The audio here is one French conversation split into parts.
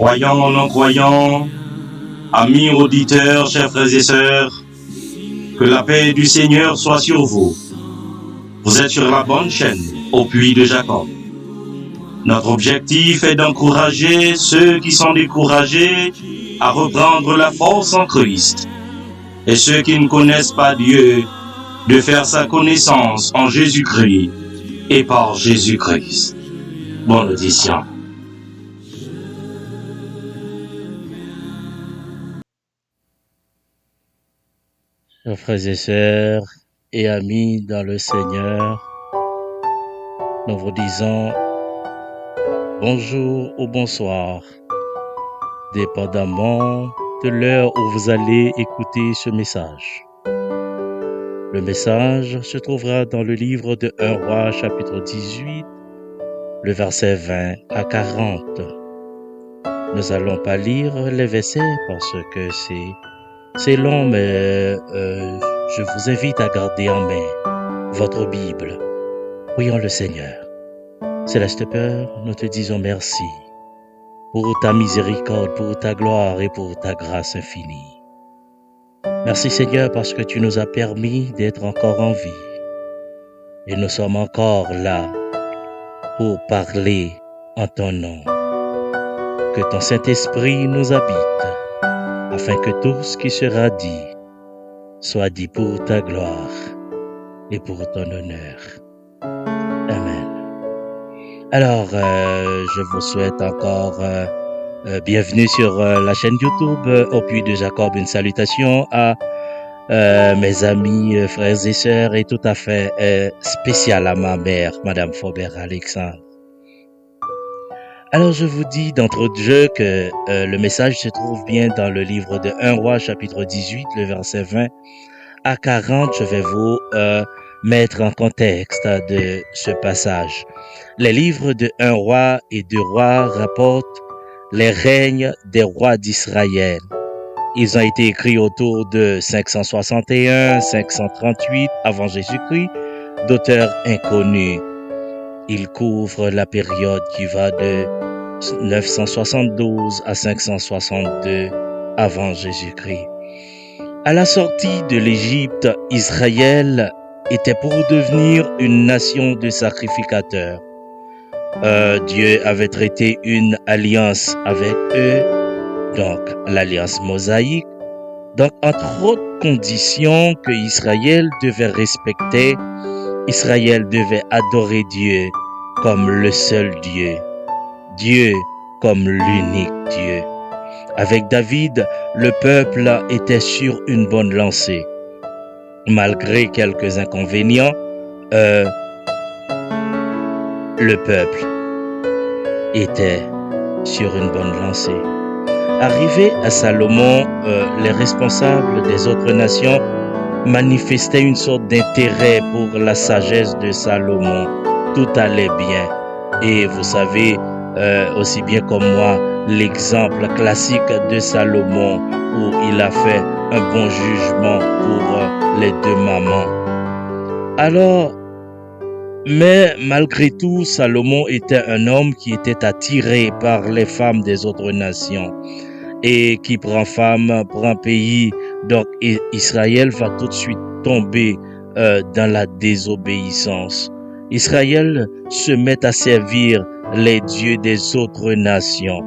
Croyants, non-croyants, amis auditeurs, chers frères et sœurs, que la paix du Seigneur soit sur vous. Vous êtes sur la bonne chaîne, au puits de Jacob. Notre objectif est d'encourager ceux qui sont découragés à reprendre la force en Christ, et ceux qui ne connaissent pas Dieu, de faire sa connaissance en Jésus-Christ et par Jésus-Christ. Bonne audition. Chers frères et sœurs et amis dans le Seigneur, nous vous disons bonjour ou bonsoir, dépendamment de l'heure où vous allez écouter ce message. Le message se trouvera dans le livre de 1 Roi, chapitre 18, le verset 20 à 40. Nous allons pas lire les versets parce que c'est long, mais je vous invite à garder en main votre Bible. Prions le Seigneur. Céleste Père, nous te disons merci pour ta miséricorde, pour ta gloire et pour ta grâce infinie. Merci Seigneur parce que tu nous as permis d'être encore en vie. Et nous sommes encore là pour parler en ton nom. Que ton Saint-Esprit nous habite, afin que tout ce qui sera dit soit dit pour ta gloire et pour ton honneur. Amen. Alors, je vous souhaite encore bienvenue sur la chaîne YouTube au Puits de Jacob. Une salutation à mes amis, frères et sœurs, et tout à fait spécial à ma mère, Madame Faubert-Alexandre. Alors je vous dis d'entre jeu que le message se trouve bien dans le livre de 1 Roi, chapitre 18, le verset 20 à 40. Je vais vous mettre en contexte de ce passage. Les livres de 1 Roi et 2 Rois rapportent les règnes des rois d'Israël. Ils ont été écrits autour de 561-538 avant Jésus-Christ, d'auteurs inconnus. Ils couvrent la période qui va de 972 à 562 avant Jésus-Christ. À la sortie de l'Égypte, Israël était pour devenir une nation de sacrificateurs. Dieu avait traité une alliance avec eux, donc l'alliance mosaïque, donc entre autres conditions que Israël devait respecter. Israël devait adorer Dieu comme le seul Dieu, Dieu comme l'unique Dieu. Avec David, le peuple était sur une bonne lancée. Malgré quelques inconvénients, le peuple était sur une bonne lancée. Arrivé à Salomon, les responsables des autres nations manifestaient une sorte d'intérêt pour la sagesse de Salomon. Tout allait bien. Et vous savez aussi bien comme moi l'exemple classique de Salomon où il a fait un bon jugement pour les deux mamans. Alors, mais malgré tout, Salomon était un homme qui était attiré par les femmes des autres nations et qui prend femme, prend pays. Donc Israël va tout de suite tomber dans la désobéissance. Israël se met à servir les dieux des autres nations.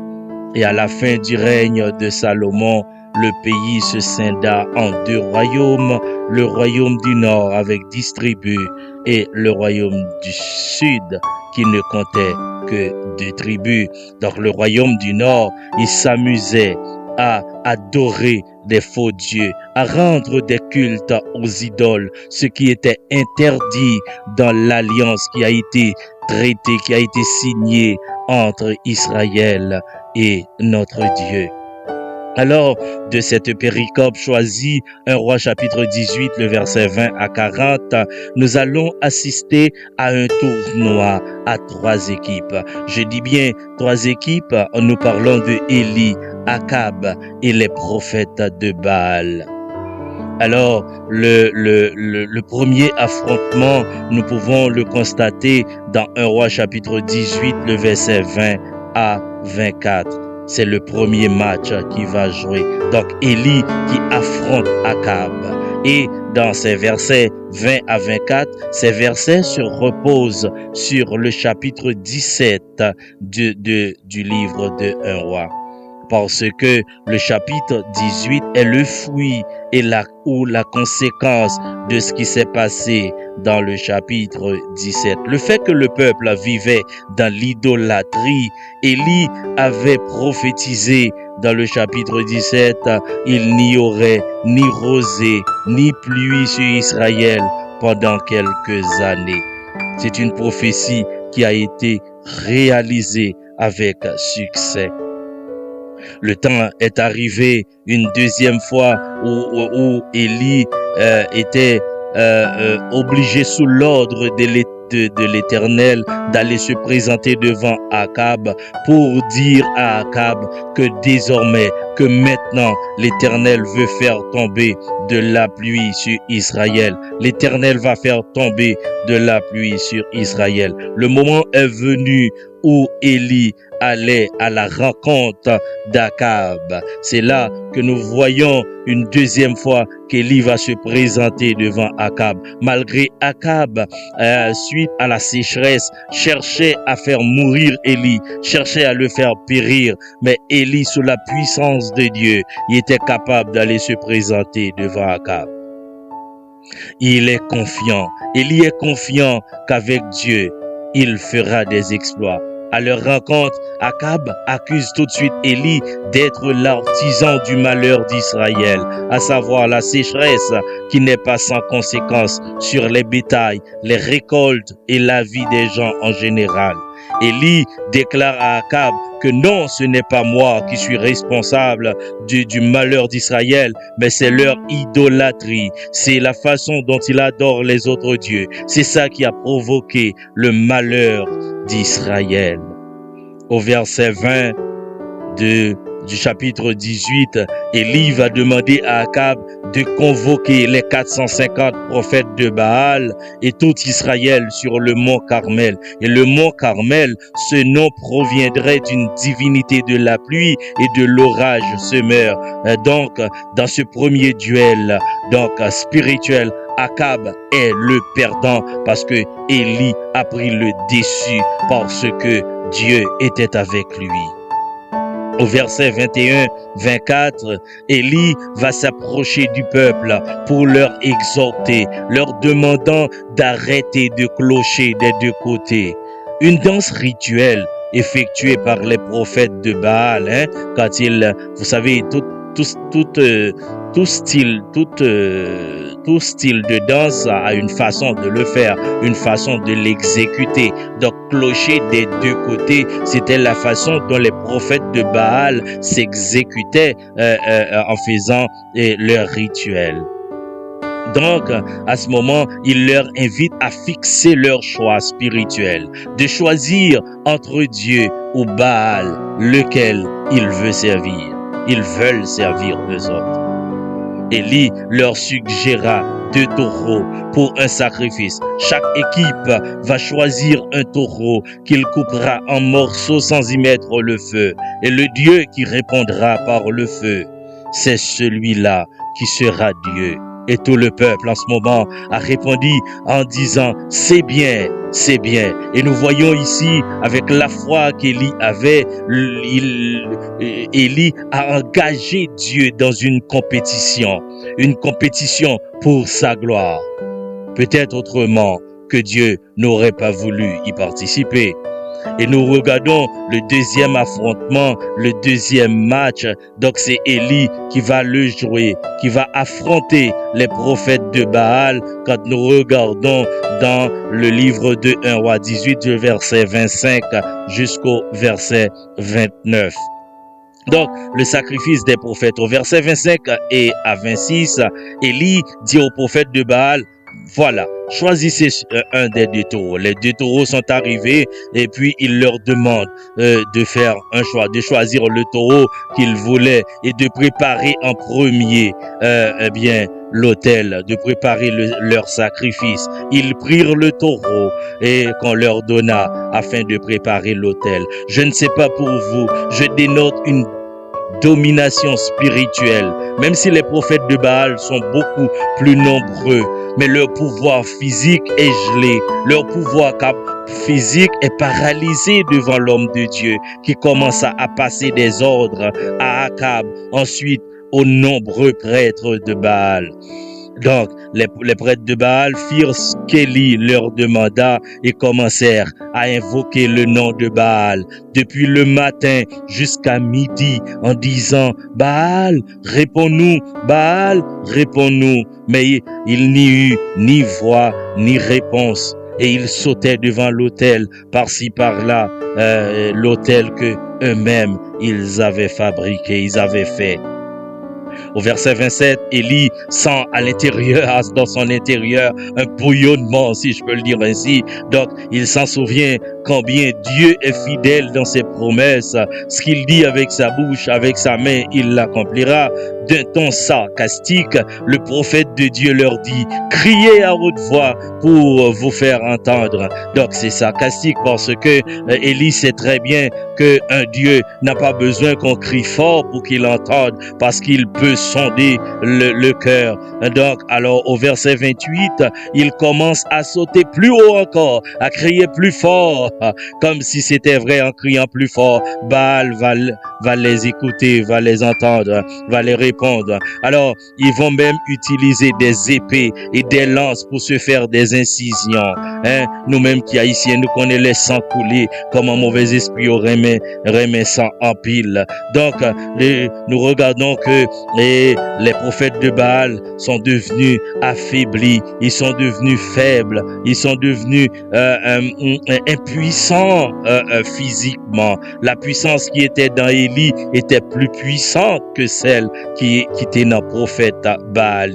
Et à la fin du règne de Salomon, le pays se scinda en deux royaumes, le royaume du nord avec 10 tribus et le royaume du sud qui ne comptait que 2 tribus. Donc le royaume du nord, il s'amusait à adorer des faux dieux, à rendre des cultes aux idoles, ce qui était interdit dans l'alliance qui a été traitée, qui a été signée entre Israël et notre Dieu. Alors, de cette péricope choisie, 1 Roi chapitre 18, le verset 20 à 40, nous allons assister à un tournoi à 3 équipes. Je dis bien 3 équipes, nous parlons de Élie, Akab et les prophètes de Baal. Alors, le premier affrontement, nous pouvons le constater dans 1 Roi chapitre 18, le verset 20 à 24. c'est le premier match qui va jouer. Donc Élie qui affronte Akab. Et dans ces versets 20 à 24, ces versets se reposent sur le chapitre 17 du livre de 1 roi. Parce que le chapitre 18 est le fruit et la conséquence de ce qui s'est passé dans le chapitre 17. Le fait que le peuple vivait dans l'idolâtrie, Élie avait prophétisé dans le chapitre 17, il n'y aurait ni rosée ni pluie sur Israël pendant quelques années. C'est une prophétie qui a été réalisée avec succès. Le temps est arrivé une deuxième fois où Élie était obligé sous l'ordre de l'Éternel d'aller se présenter devant Akab pour dire à Akab que désormais, que maintenant l'Éternel veut faire tomber de la pluie sur Israël. L'Éternel va faire tomber de la pluie sur Israël. Le moment est venu où Élie allait à la rencontre d'Akab. C'est là que nous voyons une deuxième fois qu'Élie va se présenter devant Akab. Malgré Akab, suite à la sécheresse, cherchait à faire mourir Élie, cherchait à le faire périr. Mais Élie, sous la puissance de Dieu, il était capable d'aller se présenter devant Akab. Il est confiant. Élie est confiant qu'avec Dieu, il fera des exploits. À leur rencontre, Akab accuse tout de suite Élie d'être l'artisan du malheur d'Israël, à savoir la sécheresse qui n'est pas sans conséquence sur les bétails, les récoltes et la vie des gens en général. Élie déclare à Akab que non, ce n'est pas moi qui suis responsable du malheur d'Israël, mais c'est leur idolâtrie, c'est la façon dont ils adorent les autres dieux. C'est ça qui a provoqué le malheur d'Israël. Au verset 20 du chapitre 18, Élie va demander à Akab de convoquer les 450 prophètes de Baal et tout Israël sur le mont Carmel. Et le mont Carmel, ce nom proviendrait d'une divinité de la pluie et de l'orage semeur. Donc, dans ce premier duel spirituel, Akab est le perdant parce que Élie a pris le dessus parce que Dieu était avec lui. Au verset 21-24, Élie va s'approcher du peuple pour leur exhorter, leur demandant d'arrêter de clocher des deux côtés. Une danse rituelle effectuée par les prophètes de Baal, quand ils, vous savez, tout style de danse a une façon de le faire, une façon de l'exécuter. Donc, clocher des deux côtés, c'était la façon dont les prophètes de Baal s'exécutaient en faisant leur rituel. Donc, à ce moment, il leur invite à fixer leur choix spirituel, de choisir entre Dieu ou Baal, lequel ils veulent servir. Ils veulent servir eux autres. Élie leur suggéra 2 taureaux pour un sacrifice. Chaque équipe va choisir un taureau qu'il coupera en morceaux sans y mettre le feu. Et le Dieu qui répondra par le feu, c'est celui-là qui sera Dieu. Et tout le peuple en ce moment a répondu en disant « c'est bien, c'est bien ». Et nous voyons ici, avec la foi qu'Élie avait, Élie a engagé Dieu dans une compétition pour sa gloire. Peut-être autrement que Dieu n'aurait pas voulu y participer. Et nous regardons le deuxième affrontement, le deuxième match. Donc c'est Élie qui va le jouer, qui va affronter les prophètes de Baal quand nous regardons dans le livre de 1 roi 18, du verset 25 jusqu'au verset 29. Donc, le sacrifice des prophètes. Au verset 25 et à 26, Élie dit aux prophètes de Baal, voilà, choisissez un des 2 taureaux. Les 2 taureaux sont arrivés et puis il leur demande de faire un choix, de choisir le taureau qu'ils voulaient et de préparer en premier l'autel, de préparer leur sacrifice. Ils prirent le taureau et qu'on leur donna afin de préparer l'autel. Je ne sais pas pour vous, je dénote une domination spirituelle, même si les prophètes de Baal sont beaucoup plus nombreux, mais leur pouvoir physique est gelé, leur pouvoir physique est paralysé devant l'homme de Dieu qui commence à passer des ordres à Akab, ensuite aux nombreux prêtres de Baal. Donc, les prêtres de Baal firent ce qu'Élie leur demanda et commencèrent à invoquer le nom de Baal depuis le matin jusqu'à midi en disant « Baal, réponds-nous, Baal, réponds-nous ». Mais il n'y eut ni voix ni réponse et ils sautaient devant l'autel par-ci par-là, l'autel que eux-mêmes ils avaient fabriqué, ils avaient fait. Au verset 27, Élie sent à l'intérieur, dans son intérieur, un bouillonnement, si je peux le dire ainsi. Donc, il s'en souvient combien Dieu est fidèle dans ses promesses. Ce qu'il dit avec sa bouche, avec sa main, il l'accomplira. D'un ton sarcastique, le prophète de Dieu leur dit « Criez à haute voix pour vous faire entendre ». Donc, c'est sarcastique parce que Élie sait très bien qu'un Dieu n'a pas besoin qu'on crie fort pour qu'il entende parce qu'il peut sonder le cœur. Donc, alors au verset 28, il commence à sauter plus haut encore, à crier plus fort, comme si c'était vrai en criant plus fort. Baal va les écouter, va les entendre, va les répondre. Alors, ils vont même utiliser des épées et des lances pour se faire des incisions. Nous-mêmes qui haïtiens, nous connaissons les sangs coulés, comme un mauvais esprit remet sang en pile. Donc, nous regardons que les prophètes de Baal sont devenus affaiblis, ils sont devenus faibles, ils sont devenus impuissants physiquement. La puissance qui était dans Élie était plus puissante que celle qui était dans le prophète Baal.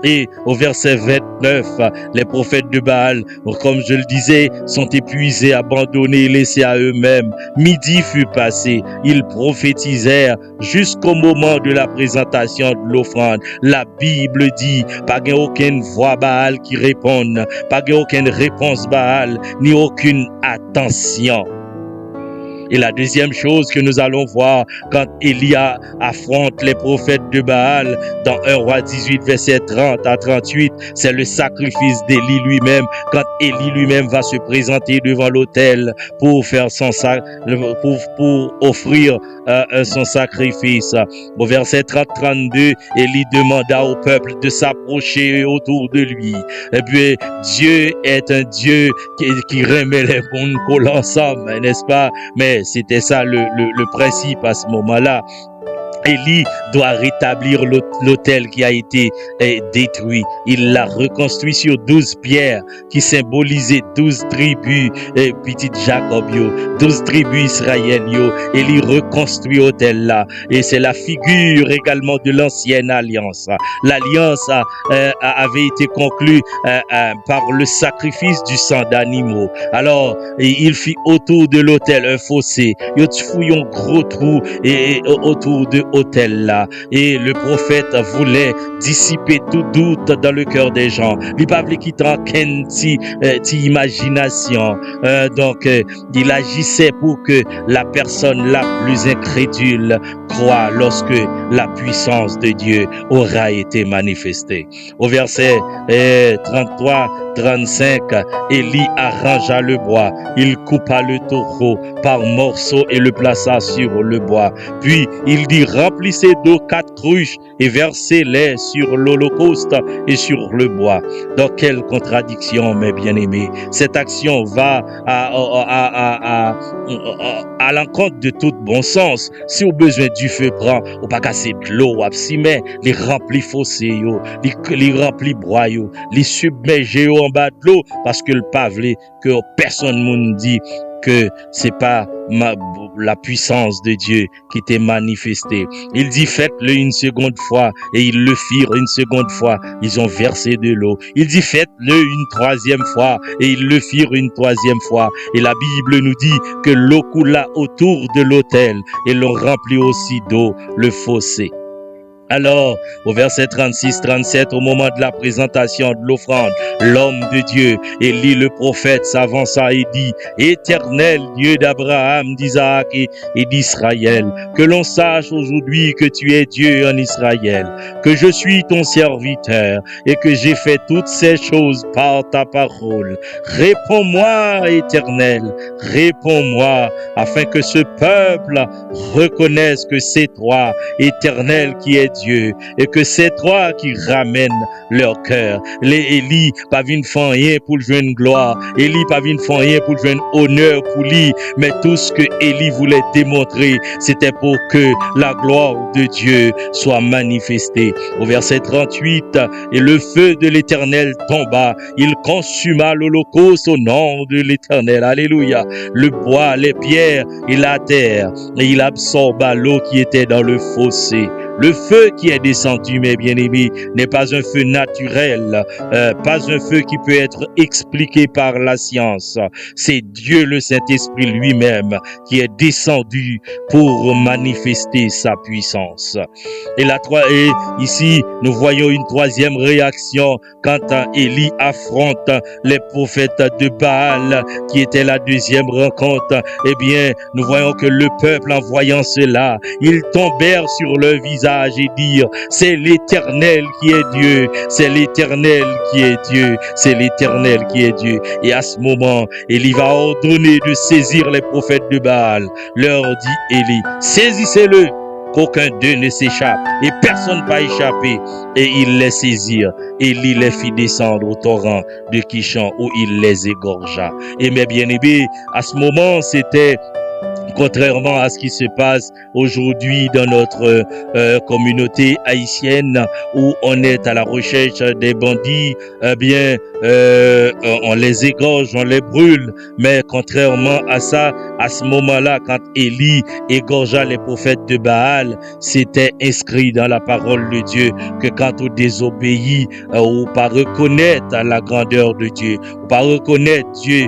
Et au verset 29, les prophètes de Baal, comme je le disais, sont épuisés, abandonnés, laissés à eux-mêmes. Midi fut passé, ils prophétisèrent jusqu'au moment de la présentation de l'offrande. La Bible dit, pas aucune voix Baal qui réponde, pas aucune réponse Baal, ni aucune attention. Et la deuxième chose que nous allons voir quand Élia affronte les prophètes de Baal dans 1 Roi 18 verset 30 à 38, c'est le sacrifice d'Élie lui-même, quand Élie lui-même va se présenter devant l'autel pour faire pour offrir son sacrifice. Au verset 30-32, Élie demanda au peuple de s'approcher autour de lui. Et puis Dieu est un Dieu qui remet les bons collés ensemble, n'est-ce pas? Mais c'était ça le principe à ce moment-là. Élie doit rétablir l'autel qui a été détruit. Il l'a reconstruit sur 12 pierres qui symbolisaient 12 tribus, petit Jacob, 12 tribus Israël. Élie reconstruit l'autel là. Et c'est la figure également de l'ancienne alliance. L'alliance avait été conclue par le sacrifice du sang d'animaux. Alors, il fit autour de l'autel un fossé. Il fouillé un gros trou et autour de l'autel là. Et le prophète voulait dissiper tout doute dans le cœur des gens. Il ne voulait pas quitter une imagination. Donc, il agissait pour que la personne la plus incrédule croit lorsque la puissance de Dieu aura été manifestée. Au verset 33-35, Élie arrangea le bois. Il coupa le taureau par morceaux et le plaça sur le bois. Puis il dit, remplissez d'eau 4 cruches et versez-les sur l'holocauste et sur le bois. Dans quelle contradiction, mes bien-aimés. Cette action va à l'encontre de tout bon sens. Si au besoin du feu prend, ou pas casser de l'eau, mais les remplis fossés, les remplis bois, les submerger en bas de l'eau, parce que le pavlé, que personne ne dit que c'est pas la puissance de Dieu qui t'est manifestée. Il dit faites-le une seconde fois et ils le firent une seconde fois. Ils ont versé de l'eau. Il dit faites-le une troisième fois et ils le firent une troisième fois. Et la Bible nous dit que l'eau coula autour de l'autel et l'on remplit aussi d'eau le fossé. Alors, au verset 36-37, au moment de la présentation de l'offrande, l'homme de Dieu, Élie le prophète, s'avança et dit, Éternel Dieu d'Abraham, d'Isaac et d'Israël, que l'on sache aujourd'hui que tu es Dieu en Israël, que je suis ton serviteur et que j'ai fait toutes ces choses par ta parole. Réponds-moi, Éternel, réponds-moi, afin que ce peuple reconnaisse que c'est toi, Éternel, qui est Dieu, et que c'est toi qui ramènes leur cœur. Les Élie pas vinn faire rien pour joindre gloire, Élie pas vinn faire rien pour joindre honneur pour lui, mais tout ce que Élie voulait démontrer, c'était pour que la gloire de Dieu soit manifestée. Au verset 38, et le feu de l'Éternel tomba, il consuma l'holocauste au nom de l'Éternel. Alléluia. Le bois, les pierres et la terre, et il absorba l'eau qui était dans le fossé. Le feu qui est descendu, mes bien-aimés, n'est pas un feu naturel, pas un feu qui peut être expliqué par la science. C'est Dieu le Saint-Esprit lui-même qui est descendu pour manifester sa puissance. Et ici, nous voyons une troisième réaction quand Élie affronte les prophètes de Baal, qui était la deuxième rencontre. Eh bien, nous voyons que le peuple, en voyant cela, ils tombèrent sur leur visage et dirent, c'est l'Éternel qui est Dieu, c'est l'Éternel qui est Dieu, c'est l'Éternel qui est Dieu. Et à ce moment, Élie va ordonner de saisir les prophètes de Baal. Leur dit Élie, saisissez-le, qu'aucun d'eux ne s'échappe, et personne n'a échappé. Et ils les saisirent. Élie les fit descendre au torrent de Kishon, où il les égorgea. Et mes bien-aimés, à ce moment, c'était contrairement à ce qui se passe aujourd'hui dans notre communauté haïtienne, où on est à la recherche des bandits, on les égorge, on les brûle. Mais contrairement à ça, à ce moment-là, quand Élie égorgea les prophètes de Baal, c'était inscrit dans la parole de Dieu que quand on désobéit, ou pas reconnaître la grandeur de Dieu, ou pas reconnaître Dieu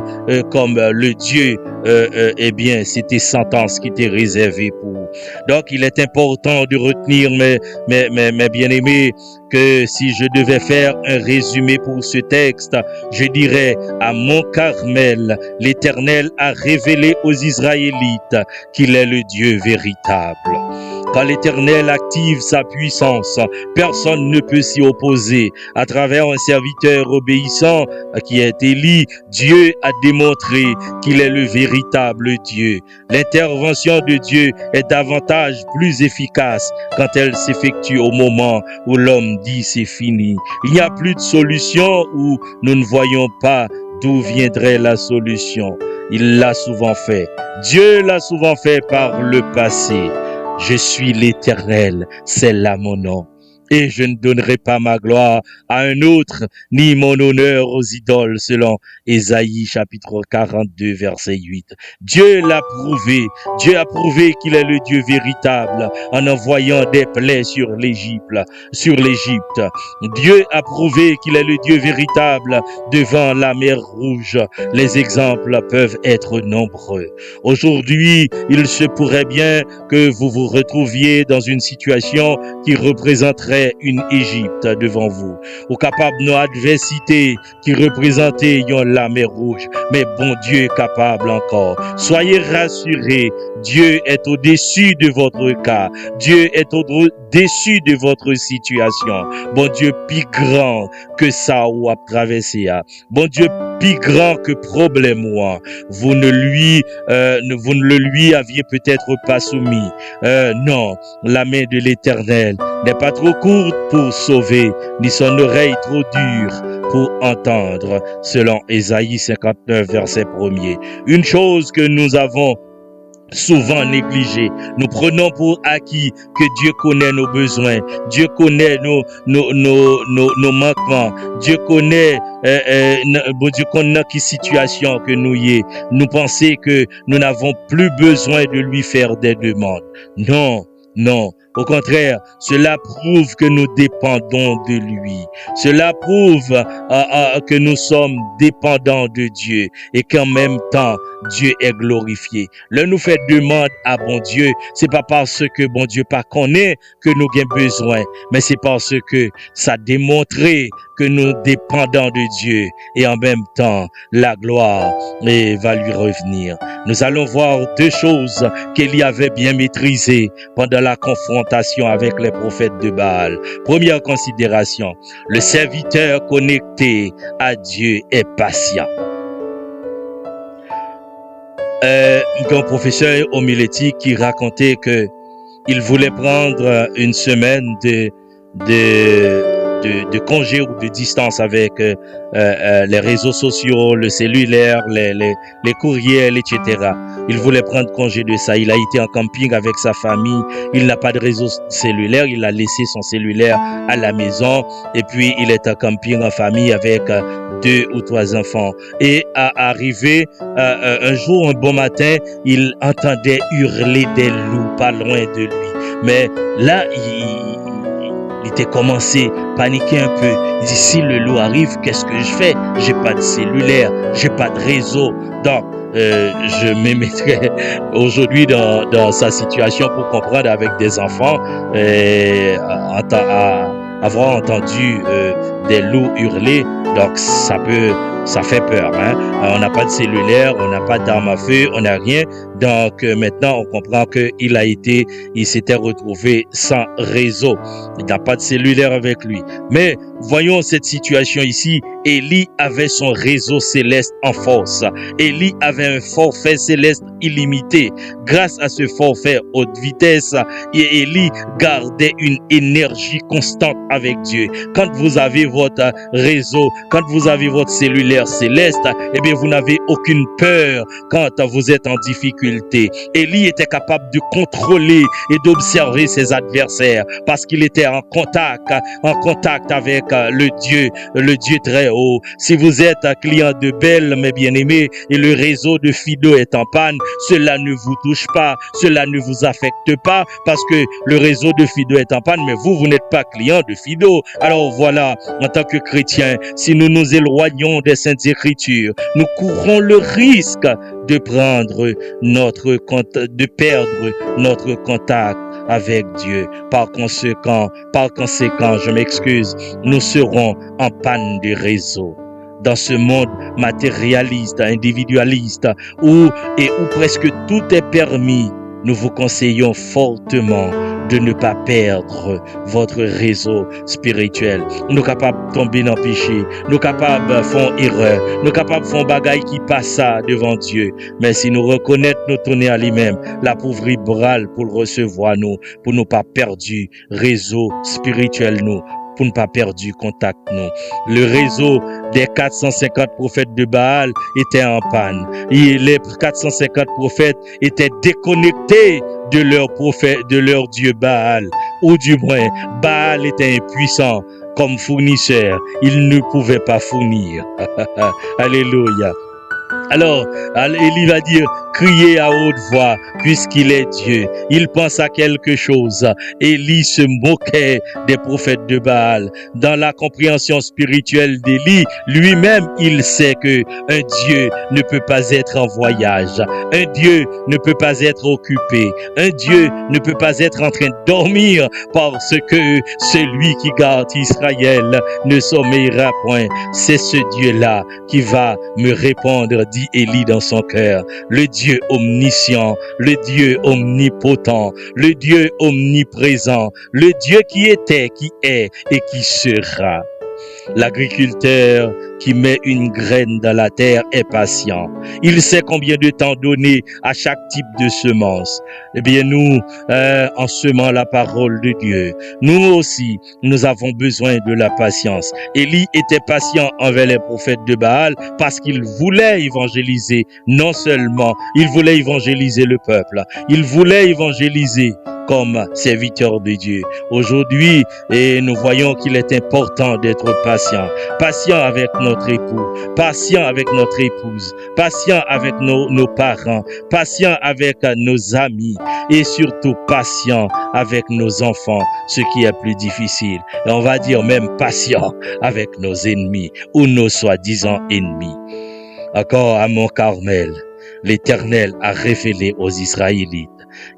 comme le Dieu, eh bien, c'était sentence qui était réservée pour. Donc, il est important de retenir, mes bien-aimés, que si je devais faire un résumé pour ce texte, je dirais, à Mont Carmel, l'Éternel a révélé aux Israélites qu'il est le Dieu véritable. Quand l'Éternel active sa puissance, personne ne peut s'y opposer. À travers un serviteur obéissant qui est Élie, Dieu a démontré qu'il est le véritable Dieu. L'intervention de Dieu est davantage plus efficace quand elle s'effectue au moment où l'homme dit c'est fini. Il n'y a plus de solution où nous ne voyons pas d'où viendrait la solution. Il l'a souvent fait. Dieu l'a souvent fait par le passé. Je suis l'Éternel, c'est là mon nom. Et je ne donnerai pas ma gloire à un autre, ni mon honneur aux idoles, selon Ésaïe chapitre 42, verset 8. Dieu l'a prouvé. Dieu a prouvé qu'il est le Dieu véritable en envoyant des plaies sur l'Égypte. Dieu a prouvé qu'il est le Dieu véritable devant la mer Rouge. Les exemples peuvent être nombreux. Aujourd'hui, il se pourrait bien que vous vous retrouviez dans une situation qui représenterait une Égypte devant vous, ou capable de nos adversités qui représentaient la mer Rouge, mais bon Dieu est capable encore. Soyez rassurés, Dieu est au-dessus de votre cas, Dieu est au-dessus de votre situation. Bon Dieu plus grand que ça ou à traverser, bon Dieu plus grand que problème vous ne le lui aviez peut-être pas soumis. Non, la main de l'Éternel n'est pas trop courte pour sauver, ni son oreille trop dure pour entendre, selon Ésaïe 59, verset 1er. Une chose que nous avons souvent négligé. Nous prenons pour acquis que Dieu connaît nos besoins, Dieu connaît nos manquements, Dieu connaît Dieu connaît quelle situation que nous y est. Nous pensons que nous n'avons plus besoin de lui faire des demandes. Non, Au contraire, cela prouve que nous dépendons de lui. Cela prouve que nous sommes dépendants de Dieu et qu'en même temps, Dieu est glorifié. Là, nous fait demande à bon Dieu, c'est pas parce que bon Dieu pas connaît que nous avons besoin, mais c'est parce que ça démontré que nous dépendons de Dieu et en même temps, la gloire va lui revenir. Nous allons voir deux choses qu'Élie avait bien maîtrisées pendant la confrontation avec les prophètes de Baal. Première considération, le serviteur connecté à Dieu est patient. Un professeur homilétique qui racontait que il voulait prendre une semaine de congé ou de distance avec les réseaux sociaux, le cellulaire, les courriels, etc. Il voulait prendre congé de ça. Il a été en camping avec sa famille. Il n'a pas de réseau cellulaire. Il a laissé son cellulaire à la maison. Et puis, il est en camping en famille avec 2 ou 3 enfants. Et arrivé un jour, un bon matin, il entendait hurler des loups pas loin de lui. Mais là, il était commencé à paniquer un peu. Il dit, si le loup arrive, qu'est-ce que je fais? J'ai pas de cellulaire, j'ai pas de réseau. Donc, je me mettrai aujourd'hui dans sa situation pour comprendre avec des enfants, avoir entendu des loups hurler. Donc, ça fait peur, hein. On n'a pas de cellulaire, on n'a pas d'arme à feu, on n'a rien. Donc maintenant, on comprend il s'était retrouvé sans réseau. Il n'a pas de cellulaire avec lui. Mais voyons cette situation ici. Élie avait son réseau céleste en force. Élie avait un forfait céleste illimité. Grâce à ce forfait haute vitesse, Élie gardait une énergie constante avec Dieu. Quand vous avez votre réseau, quand vous avez votre cellulaire céleste, eh bien vous n'avez aucune peur quand vous êtes en difficulté. Élie était capable de contrôler et d'observer ses adversaires parce qu'il était en contact avec le Dieu très haut. Si vous êtes un client de Bell, mes bien-aimés, et le réseau de Fido est en panne, cela ne vous touche pas, cela ne vous affecte pas parce que le réseau de Fido est en panne, mais vous n'êtes pas client de Fido. Alors voilà, en tant que chrétiens, si nous nous éloignons des Saintes Écritures, nous courons le risque de perdre notre contact avec Dieu. Par conséquent, je m'excuse, nous serons en panne de réseau. Dans ce monde matérialiste, individualiste, où presque tout est permis, nous vous conseillons fortement de ne pas perdre votre réseau spirituel. Nous capables de tomber dans le péché, nous capables de faire erreur, nous capables de faire bagaille qui passe devant Dieu. Mais si nous reconnaissons nous tourner à lui-même, la pauvreté brale pour le recevoir nous, pour ne pas perdre réseau spirituel nous, pour ne pas perdre contact nous. Le réseau des 450 prophètes de Baal était en panne. Et les 450 prophètes étaient déconnectés de leur Dieu Baal. Ou du moins, Baal était impuissant comme fournisseur. Il ne pouvait pas fournir. Alléluia. Alors, Élie va dire, criez à haute voix, puisqu'il est Dieu. Il pense à quelque chose. Élie se moquait des prophètes de Baal. Dans la compréhension spirituelle d'Élie, lui-même, il sait que un Dieu ne peut pas être en voyage. Un Dieu ne peut pas être occupé. Un Dieu ne peut pas être en train de dormir parce que celui qui garde Israël ne sommeillera point. C'est ce Dieu-là qui va me répondre, dit Élie dans son cœur. Le Dieu omniscient, le Dieu omnipotent, le Dieu omniprésent, le Dieu qui était, qui est et qui sera. L'agriculteur qui met une graine dans la terre est patient. Il sait combien de temps donner à chaque type de semence. Eh bien, nous, en semant la parole de Dieu, nous aussi, nous avons besoin de la patience. Élie était patient envers les prophètes de Baal parce qu'il voulait évangéliser. Non seulement, il voulait évangéliser le peuple, il voulait évangéliser comme serviteur de Dieu. Aujourd'hui, nous voyons qu'il est important d'être patient avec notre époux, patient avec notre épouse, patient avec nos parents, patient avec nos amis et surtout patient avec nos enfants, ce qui est plus difficile. Et on va dire même patient avec nos ennemis ou nos soi-disant ennemis. Encore à Mont Carmel, l'Éternel a révélé aux Israélites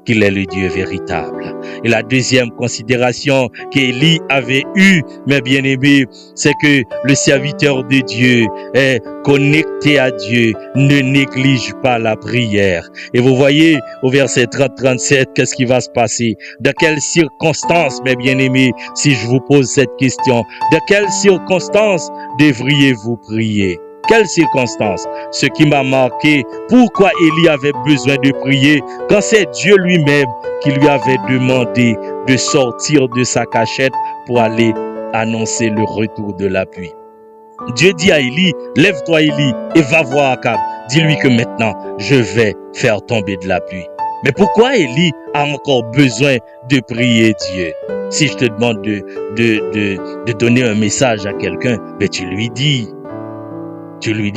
qu'il est le Dieu véritable. Et la deuxième considération qu'Élie avait eue, mes bien-aimés, c'est que le serviteur de Dieu est connecté à Dieu, ne néglige pas la prière. Et vous voyez au verset 30-37, qu'est-ce qui va se passer? De quelles circonstances, mes bien-aimés, si je vous pose cette question, de quelles circonstances devriez-vous prier? Quelles circonstances? Ce qui m'a marqué, pourquoi Élie avait besoin de prier quand c'est Dieu lui-même qui lui avait demandé de sortir de sa cachette pour aller annoncer le retour de la pluie. Dieu dit à Élie, lève-toi Élie et va voir Akab. Dis-lui que maintenant je vais faire tomber de la pluie. Mais pourquoi Élie a encore besoin de prier Dieu? Si je te demande de donner un message à quelqu'un, ben tu lui dis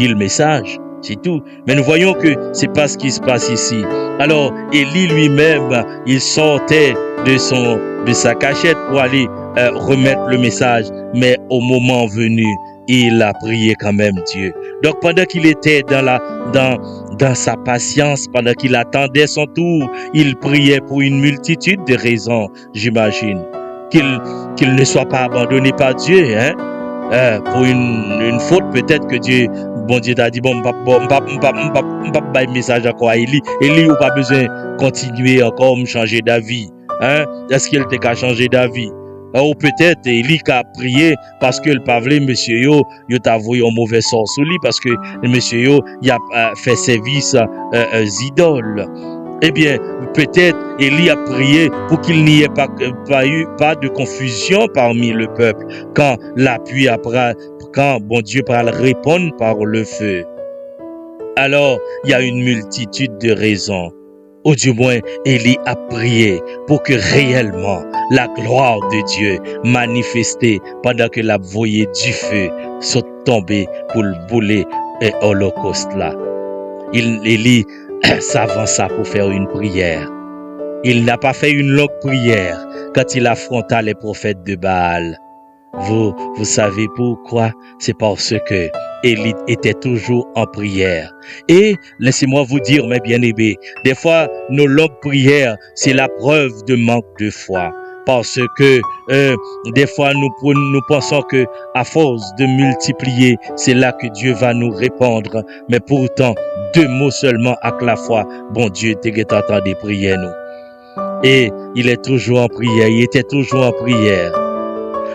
le message, c'est tout. Mais nous voyons que c'est pas ce qui se passe ici. Alors, Élie lui-même, il sortait de sa cachette pour aller remettre le message, mais au moment venu, il a prié quand même Dieu. Donc, pendant qu'il était dans sa patience, pendant qu'il attendait son tour, il priait pour une multitude de raisons, j'imagine. Qu'il ne soit pas abandonné par Dieu, hein? Pour une faute peut-être que Dieu, bon Dieu t'a dit bon pas message encore à Élie ou pas besoin de continuer encore me changer d'avis, hein? Est-ce qu'il t'a qu'à changer d'avis? Ou peut-être Élie a prié parce que le pavlé monsieur yo t'a voué un mauvais sort sous lui parce que monsieur yo il a fait service idoles. Eh bien, peut-être Élie a prié pour qu'il n'y ait pas de confusion parmi le peuple quand la pluie quand bon Dieu va répondre par le feu. Alors, il y a une multitude de raisons. Ou du moins, Élie a prié pour que réellement la gloire de Dieu manifestée pendant que la voyée du feu soit tombée pour le brûler et holocauste là. Élie s'avança pour faire une prière. Il n'a pas fait une longue prière quand il affronta les prophètes de Baal. Vous savez pourquoi? C'est parce que Élie était toujours en prière. Et laissez-moi vous dire, mes bien-aimés, des fois, nos longues prières, c'est la preuve de manque de foi. Parce que des fois, nous pensons que à force de multiplier, c'est là que Dieu va nous répondre. Mais pourtant, 2 mots seulement avec la foi, bon Dieu t'est entendu prier nous. Et il est toujours en prière, il était toujours en prière.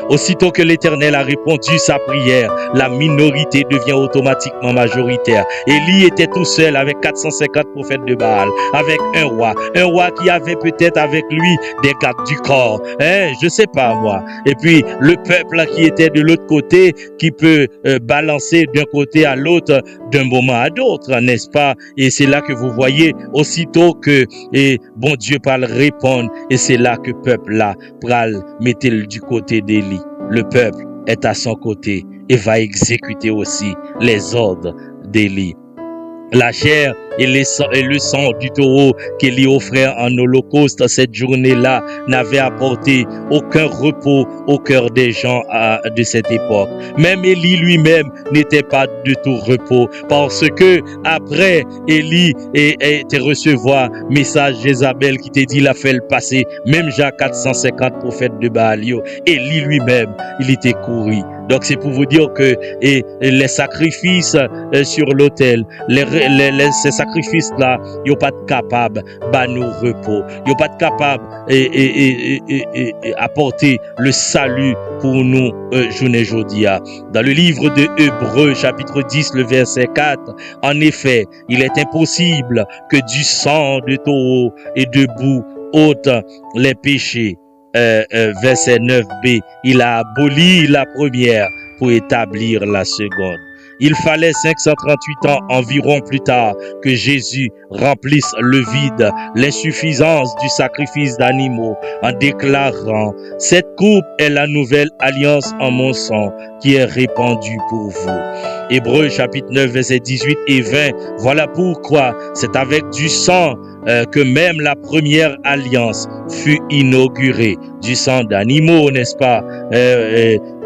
Aussitôt que l'Éternel a répondu sa prière, la minorité devient automatiquement majoritaire. Élie était tout seul avec 450 prophètes de Baal, avec un roi qui avait peut-être avec lui des gardes du corps, je sais pas moi. Et puis le peuple qui était de l'autre côté, qui peut balancer d'un côté à l'autre, d'un moment à l'autre, n'est-ce pas? Et c'est là que vous voyez, aussitôt que bon Dieu parle répondre, et c'est là que le peuple là pral mettez-le du côté d'Élie. Le peuple est à son côté et va exécuter aussi les ordres d'Élie. La chair et le sang du taureau qu'Élie offrait en holocauste cette journée-là n'avait apporté aucun repos au cœur des gens de cette époque. Même Élie lui-même n'était pas de tout repos parce que après Élie était recevoir message Jézabel qui te dit la fait le passer, même Jacques 450 prophètes de Baal, Élie lui-même, il était couru. Donc c'est pour vous dire que les sacrifices sur l'autel, ces sacrifices-là, ils sont pas capables de nous repos. Ils sont pas capables d'apporter le salut pour nous journée aujourd'hui. Dans le livre de Hébreux, chapitre 10, le verset 4, en effet, il est impossible que du sang de taureau et de boue ôte les péchés. Verset 9b, il a aboli la première pour établir la seconde. Il fallait 538 ans environ plus tard que Jésus remplisse le vide, l'insuffisance du sacrifice d'animaux en déclarant « Cette coupe est la nouvelle alliance en mon sang qui est répandue pour vous. » Hébreux chapitre 9 versets 18 et 20, voilà pourquoi c'est avec du sang que même la première alliance fut inaugurée, du sang d'animaux, n'est-ce pas?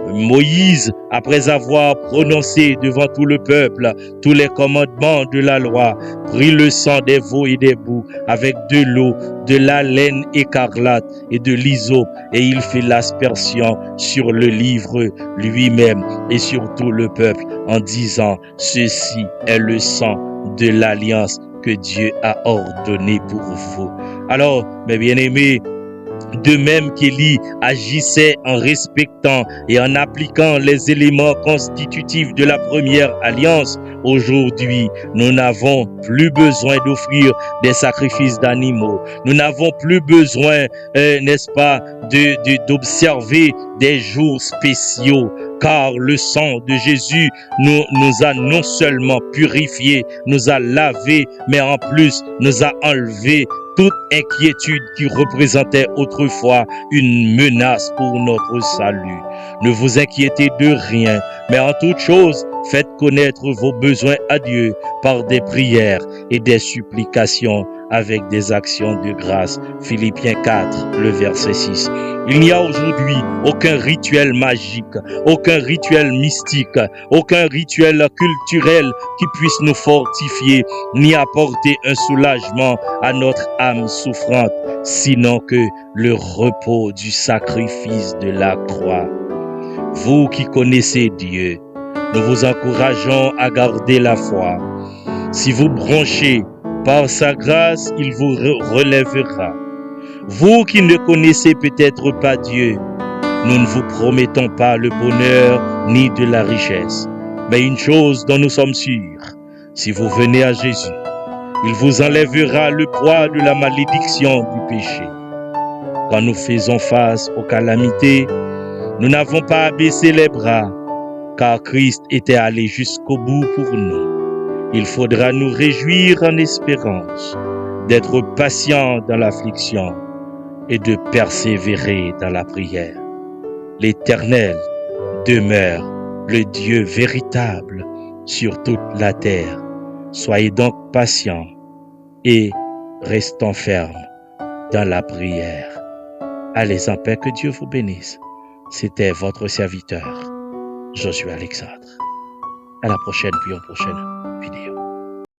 Moïse, après avoir prononcé devant tout le peuple tous les commandements de la loi, prit le sang des veaux et des boucs avec de l'eau, de la laine écarlate et de l'hysope, et il fit l'aspersion sur le livre lui-même et sur tout le peuple en disant « Ceci est le sang de l'alliance que Dieu a ordonné pour vous. » Alors, mes bien-aimés, de même qu'Élie agissait en respectant et en appliquant les éléments constitutifs de la première alliance, aujourd'hui, nous n'avons plus besoin d'offrir des sacrifices d'animaux. Nous n'avons plus besoin, n'est-ce pas, d'observer des jours spéciaux, car le sang de Jésus nous a non seulement purifiés, nous a lavés, mais en plus nous a enlevés toute inquiétude qui représentait autrefois une menace pour notre salut. Ne vous inquiétez de rien, mais en toute chose, faites connaître vos besoins à Dieu par des prières et des supplications avec des actions de grâce. Philippiens 4, le verset 6. Il n'y a aujourd'hui aucun rituel magique, aucun rituel mystique, aucun rituel culturel qui puisse nous fortifier ni apporter un soulagement à notre âme souffrante, sinon que le repos du sacrifice de la croix. Vous qui connaissez Dieu, nous vous encourageons à garder la foi. Si vous branchez par sa grâce, il vous relèvera. Vous qui ne connaissez peut-être pas Dieu, nous ne vous promettons pas le bonheur ni de la richesse. Mais une chose dont nous sommes sûrs, si vous venez à Jésus, il vous enlèvera le poids de la malédiction du péché. Quand nous faisons face aux calamités, nous n'avons pas à baisser les bras, car Christ était allé jusqu'au bout pour nous. Il faudra nous réjouir en espérance, d'être patients dans l'affliction et de persévérer dans la prière. L'Éternel demeure le Dieu véritable sur toute la terre. Soyez donc patients et restons fermes dans la prière. Allez en paix, que Dieu vous bénisse. C'était votre serviteur, Josué Alexandre. À la prochaine, puis en prochaine vidéo.